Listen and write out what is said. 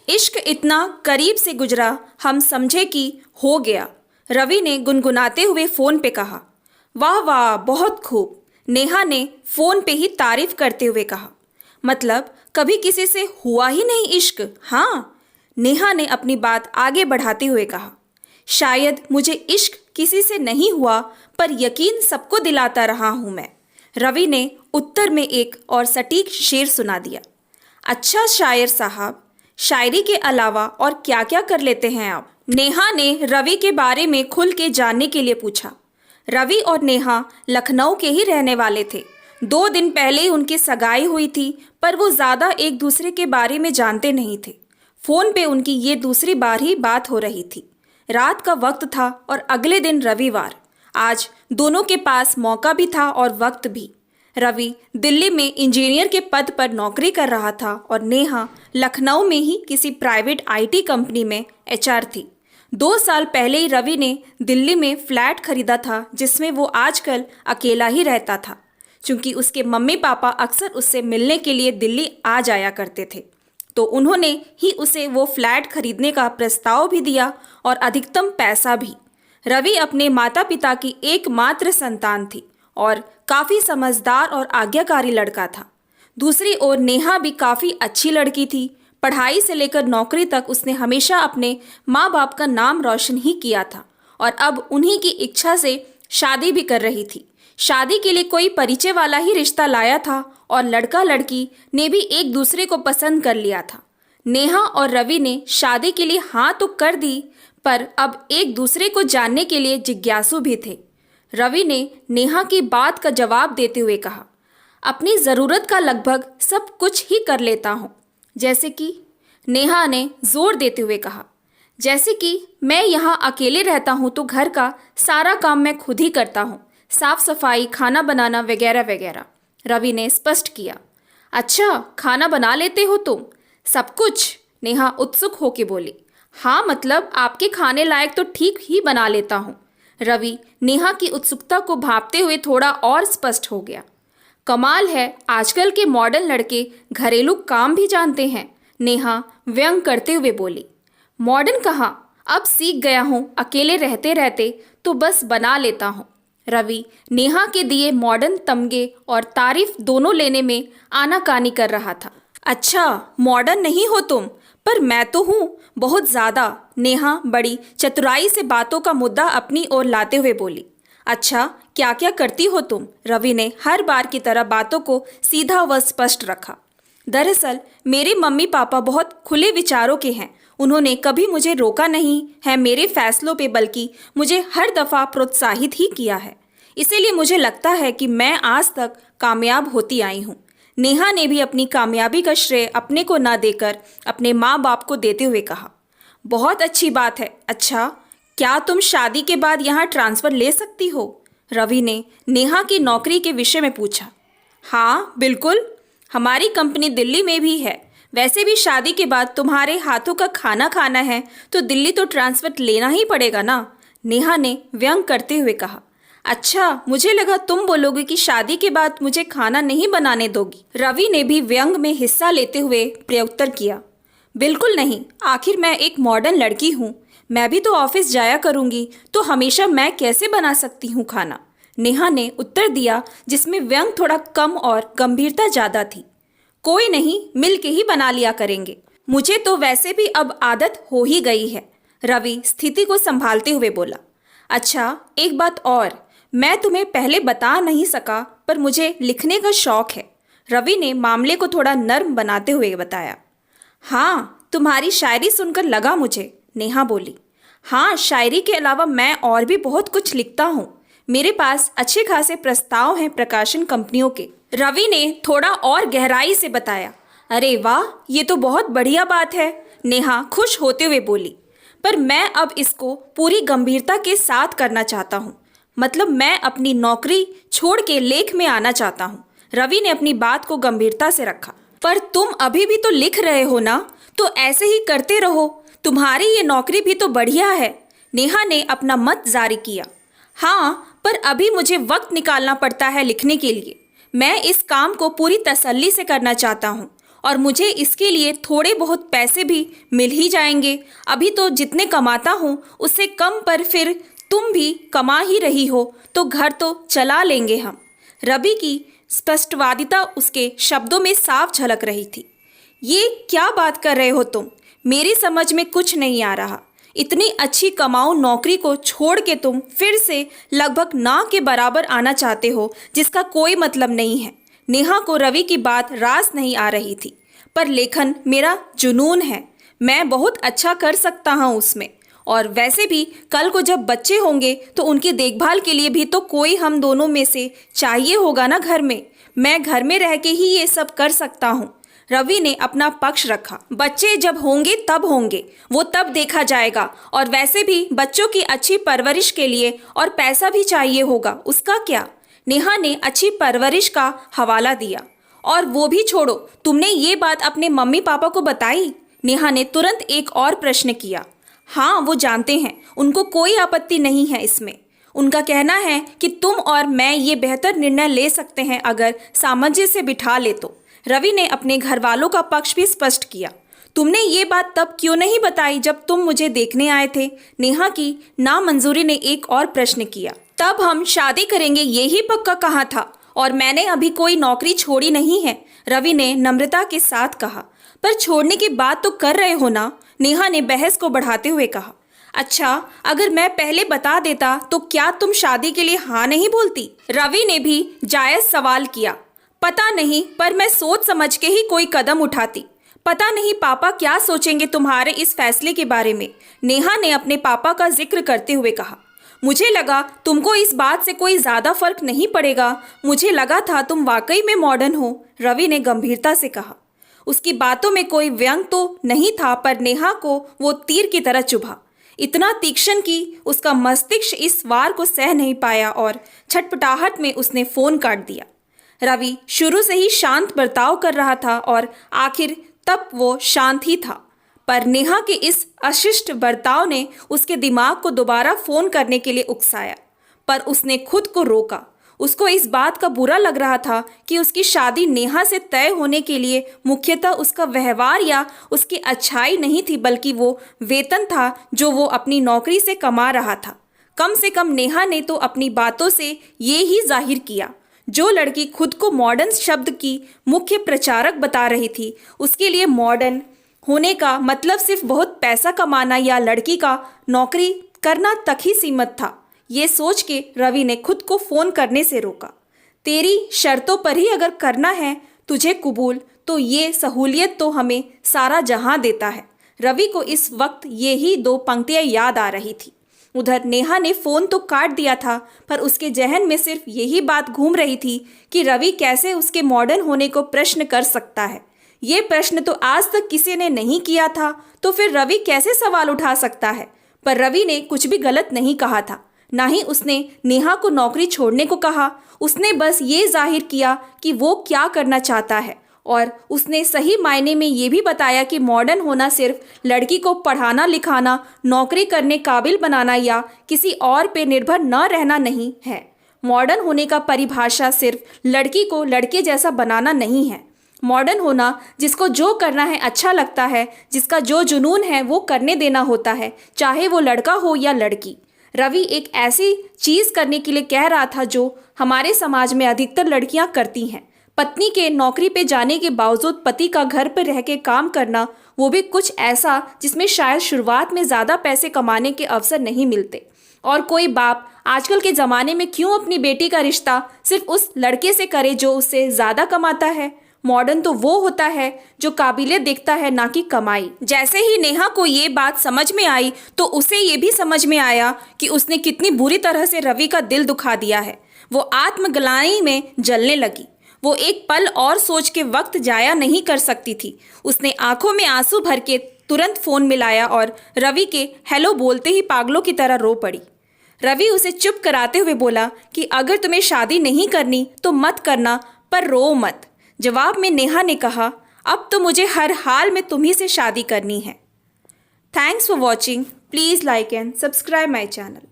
इश्क इतना करीब से गुजरा हम समझे कि हो गया। रवि ने गुनगुनाते हुए फोन पे कहा। वाह वाह, बहुत खूब। नेहा ने फोन पे ही तारीफ करते हुए कहा। मतलब कभी किसी से हुआ ही नहीं इश्क? हाँ, नेहा ने अपनी बात आगे बढ़ाते हुए कहा। शायद मुझे इश्क किसी से नहीं हुआ, पर यकीन सबको दिलाता रहा हूं मैं। रवि ने उत्तर में एक और सटीक शेर सुना दिया। अच्छा शायर साहब, शायरी के अलावा और क्या क्या कर लेते हैं आप? नेहा ने रवि के बारे में खुल के जानने के लिए पूछा। रवि और नेहा लखनऊ के ही रहने वाले थे। 2 दिन पहले ही उनकी सगाई हुई थी, पर वो ज़्यादा एक दूसरे के बारे में जानते नहीं थे। फ़ोन पे उनकी ये दूसरी बार ही बात हो रही थी। रात का वक्त था और अगले दिन रविवार। आज दोनों के पास मौका भी था और वक्त भी। रवि दिल्ली में इंजीनियर के पद पर नौकरी कर रहा था और नेहा लखनऊ में ही किसी प्राइवेट आईटी कंपनी में एचआर थी। 2 साल पहले ही रवि ने दिल्ली में फ्लैट खरीदा था, जिसमें वो आजकल अकेला ही रहता था, क्योंकि उसके मम्मी पापा अक्सर उससे मिलने के लिए दिल्ली आ जाया करते थे। तो उन्होंने ही उसे वो फ्लैट खरीदने का प्रस्ताव भी दिया और अधिकतम पैसा भी। रवि अपने माता पिता की एकमात्र संतान थी और काफ़ी समझदार और आज्ञाकारी लड़का था। दूसरी ओर नेहा भी काफ़ी अच्छी लड़की थी। पढ़ाई से लेकर नौकरी तक उसने हमेशा अपने माँ बाप का नाम रोशन ही किया था और अब उन्हीं की इच्छा से शादी भी कर रही थी। शादी के लिए कोई परिचय वाला ही रिश्ता लाया था और लड़का लड़की ने भी एक दूसरे को पसंद कर लिया था। नेहा और रवि ने शादी के लिए हाँ तो कर दी, पर अब एक दूसरे को जानने के लिए जिज्ञासु भी थे। रवि ने नेहा की बात का जवाब देते हुए कहा, अपनी ज़रूरत का लगभग सब कुछ ही कर लेता हूँ। जैसे कि? नेहा ने जोर देते हुए कहा। जैसे कि मैं यहाँ अकेले रहता हूँ तो घर का सारा काम मैं खुद ही करता हूँ, साफ सफाई, खाना बनाना वगैरह वगैरह। रवि ने स्पष्ट किया। अच्छा, खाना बना लेते हो तुम? सब कुछ? नेहा उत्सुक होकर बोली। हाँ, मतलब आपके खाने लायक तो ठीक ही बना लेता हूँ। रवि नेहा की उत्सुकता को भांपते हुए थोड़ा और स्पष्ट हो गया। कमाल है, आजकल के मॉडर्न लड़के घरेलू काम भी जानते हैं। नेहा व्यंग करते हुए बोली। मॉडर्न कहाँ, अब सीख गया हूँ, अकेले रहते रहते तो बस बना लेता हूँ। रवि नेहा के दिए मॉडर्न तमगे और तारीफ दोनों लेने में आनाकानी कर रहा था। अच्छा, मॉडर्न नहीं हो तुम, पर मैं तो हूँ, बहुत ज़्यादा। नेहा बड़ी चतुराई से बातों का मुद्दा अपनी ओर लाते हुए बोली। अच्छा, क्या क्या करती हो तुम? रवि ने हर बार की तरह बातों को सीधा व स्पष्ट रखा। दरअसल मेरे मम्मी पापा बहुत खुले विचारों के हैं। उन्होंने कभी मुझे रोका नहीं है मेरे फैसलों पे, बल्कि मुझे हर दफ़ा प्रोत्साहित ही किया है। इसीलिए मुझे लगता है कि मैं आज तक कामयाब होती आई हूँ। नेहा ने भी अपनी कामयाबी का श्रेय अपने को ना देकर अपने माँ बाप को देते हुए कहा। बहुत अच्छी बात है। अच्छा, क्या तुम शादी के बाद यहाँ ट्रांसफ़र ले सकती हो? रवि ने नेहा की नौकरी के विषय में पूछा। हाँ बिल्कुल, हमारी कंपनी दिल्ली में भी है। वैसे भी शादी के बाद तुम्हारे हाथों का खाना खाना है तो दिल्ली तो ट्रांसफ़र लेना ही पड़ेगा ना, नेहा ने व्यंग करते हुए कहा। अच्छा, मुझे लगा तुम बोलोगे कि शादी के बाद मुझे खाना नहीं बनाने दोगी। रवि ने भी व्यंग में हिस्सा लेते हुए प्रत्युत्तर किया। बिल्कुल नहीं, आखिर मैं एक मॉडर्न लड़की हूँ। मैं भी तो ऑफिस जाया करूँगी, तो हमेशा मैं कैसे बना सकती हूँ खाना? नेहा ने उत्तर दिया, जिसमें व्यंग थोड़ा कम और गंभीरता ज़्यादा थी। कोई नहीं, मिल के ही बना लिया करेंगे। मुझे तो वैसे भी अब आदत हो ही गई है, रवि स्थिति को संभालते हुए बोला। अच्छा, एक बात और, मैं तुम्हें पहले बता नहीं सका, पर मुझे लिखने का शौक है। रवि ने मामले को थोड़ा नर्म बनाते हुए बताया। हाँ, तुम्हारी शायरी सुनकर लगा मुझे, नेहा बोली। हाँ, शायरी के अलावा मैं और भी बहुत कुछ लिखता हूँ। मेरे पास अच्छे खासे प्रस्ताव हैं प्रकाशन कंपनियों के, रवि ने थोड़ा और गहराई से बताया। अरे वाह, ये तो बहुत बढ़िया बात है, नेहा खुश होते हुए बोली। पर मैं अब इसको पूरी गंभीरता के साथ करना चाहता हूँ। मतलब मैं अपनी नौकरी छोड़ के लेख में आना चाहता हूँ। रवि ने अपनी बात को गंभीरता से रखा। पर तुम अभी भी तो लिख रहे हो ना, तो ऐसे ही करते रहो। तुम्हारी ये नौकरी भी तो बढ़िया है, नेहा ने अपना मत जारी किया। हाँ, पर अभी मुझे वक्त निकालना पड़ता है लिखने के लिए। मैं इस काम को पूरी तसल्ली से करना चाहता हूँ और मुझे इसके लिए थोड़े बहुत पैसे भी मिल ही जाएंगे। अभी तो जितने कमाता हूँ उससे कम पर फिर तुम भी कमा ही रही हो तो घर तो चला लेंगे हम। रवि की स्पष्टवादिता उसके शब्दों में साफ झलक रही थी। ये क्या बात कर रहे हो तुम? मेरी समझ में कुछ नहीं आ रहा। इतनी अच्छी कमाऊ नौकरी को छोड़ के तुम फिर से लगभग ना के बराबर आना चाहते हो, जिसका कोई मतलब नहीं है। नेहा को रवि की बात रास नहीं आ रही थी। पर लेखन मेरा जुनून है, मैं बहुत अच्छा कर सकता हूँ उसमें। और वैसे भी कल को जब बच्चे होंगे तो उनकी देखभाल के लिए भी तो कोई हम दोनों में से चाहिए होगा ना घर में। मैं घर में रह के ही ये सब कर सकता हूँ। रवि ने अपना पक्ष रखा। बच्चे जब होंगे तब होंगे, वो तब देखा जाएगा। और वैसे भी बच्चों की अच्छी परवरिश के लिए और पैसा भी चाहिए होगा, उसका क्या? नेहा ने अच्छी परवरिश का हवाला दिया। और वो भी छोड़ो, तुमने ये बात अपने मम्मी पापा को बताई? नेहा ने तुरंत एक और प्रश्न किया। हाँ, वो जानते हैं, उनको कोई आपत्ति नहीं है इसमें। उनका कहना है कि तुम और मैं ये बेहतर निर्णय ले सकते हैं अगर सामंजस्य से बिठा ले तो। रवि ने अपने घर वालों का पक्ष भी स्पष्ट किया। तुमने ये बात तब क्यों नहीं बताई जब तुम मुझे देखने आए थे? नेहा की नामंजूरी ने एक और प्रश्न किया। तब हम शादी करेंगे यही पक्का कहा था, और मैंने अभी कोई नौकरी छोड़ी नहीं है, रवि ने नम्रता के साथ कहा। पर छोड़ने की बात तो कर रहे हो ना? नेहा ने बहस को बढ़ाते हुए कहा। अच्छा, अगर मैं पहले बता देता तो क्या तुम शादी के लिए हाँ नहीं बोलती? रवि ने भी जायज सवाल किया। पता नहीं, पर मैं सोच समझ के ही कोई कदम उठाती। पता नहीं पापा क्या सोचेंगे तुम्हारे इस फैसले के बारे में, नेहा ने अपने पापा का जिक्र करते हुए कहा। मुझे लगा तुमको इस बात से कोई ज्यादा फर्क नहीं पड़ेगा। मुझे लगा था तुम वाकई में मॉडर्न हो, रवि ने गंभीरता से कहा। उसकी बातों में कोई व्यंग तो नहीं था, पर नेहा को वो तीर की तरह चुभा। इतना तीक्ष्ण कि उसका मस्तिष्क इस वार को सह नहीं पाया और छटपटाहट में उसने फोन काट दिया। रवि शुरू से ही शांत बर्ताव कर रहा था और आखिर तब वो शांत ही था, पर नेहा के इस अशिष्ट बर्ताव ने उसके दिमाग को दोबारा फोन करने के लिए उकसाया। पर उसने खुद को रोका। उसको इस बात का बुरा लग रहा था कि उसकी शादी नेहा से तय होने के लिए मुख्यतः उसका व्यवहार या उसकी अच्छाई नहीं थी, बल्कि वो वेतन था जो वो अपनी नौकरी से कमा रहा था। कम से कम नेहा ने तो अपनी बातों से ये ही जाहिर किया। जो लड़की खुद को मॉडर्न शब्द की मुख्य प्रचारक बता रही थी, उसके लिए मॉडर्न होने का मतलब सिर्फ बहुत पैसा कमाना या लड़की का नौकरी करना तक ही सीमित था। ये सोच के रवि ने खुद को फोन करने से रोका। तेरी शर्तों पर ही अगर करना है तुझे कबूल, तो ये सहूलियत तो हमें सारा जहां देता है। रवि को इस वक्त ये ही दो पंक्तियां याद आ रही थी। उधर नेहा ने फोन तो काट दिया था, पर उसके जहन में सिर्फ यही बात घूम रही थी कि रवि कैसे उसके मॉडर्न होने को प्रश्न कर सकता है। ये प्रश्न तो आज तक किसी ने नहीं किया था, तो फिर रवि कैसे सवाल उठा सकता है? पर रवि ने कुछ भी गलत नहीं कहा था, ना ही उसने नेहा को नौकरी छोड़ने को कहा। उसने बस ये जाहिर किया कि वो क्या करना चाहता है, और उसने सही मायने में ये भी बताया कि मॉडर्न होना सिर्फ लड़की को पढ़ाना लिखाना, नौकरी करने काबिल बनाना या किसी और पे निर्भर न रहना नहीं है। मॉडर्न होने का परिभाषा सिर्फ लड़की को लड़के जैसा बनाना नहीं है। मॉडर्न होना जिसको जो करना है अच्छा लगता है, जिसका जो जुनून है वो करने देना होता है, चाहे वो लड़का हो या लड़की। रवि एक ऐसी चीज़ करने के लिए कह रहा था जो हमारे समाज में अधिकतर लड़कियां करती हैं। पत्नी के नौकरी पे जाने के बावजूद पति का घर पर रह के काम करना, वो भी कुछ ऐसा जिसमें शायद शुरुआत में ज़्यादा पैसे कमाने के अवसर नहीं मिलते। और कोई बाप आजकल के ज़माने में क्यों अपनी बेटी का रिश्ता सिर्फ उस लड़के से करे जो उससे ज़्यादा कमाता है? मॉडर्न तो वो होता है जो काबिलियत देखता है, ना कि कमाई। जैसे ही नेहा को ये बात समझ में आई तो उसे ये भी समझ में आया कि उसने कितनी बुरी तरह से रवि का दिल दुखा दिया है। वो आत्मग्लानि में जलने लगी। वो एक पल और सोच के वक्त जाया नहीं कर सकती थी। उसने आंखों में आंसू भर के तुरंत फोन मिलाया और रवि के हेलो बोलते ही पागलों की तरह रो पड़ी। रवि उसे चुप कराते हुए बोला कि अगर तुम्हें शादी नहीं करनी तो मत करना, पर रो मत। जवाब में नेहा ने कहा, अब तो मुझे हर हाल में तुम्ही से शादी करनी है। Thanks for watching. Please like and subscribe my channel.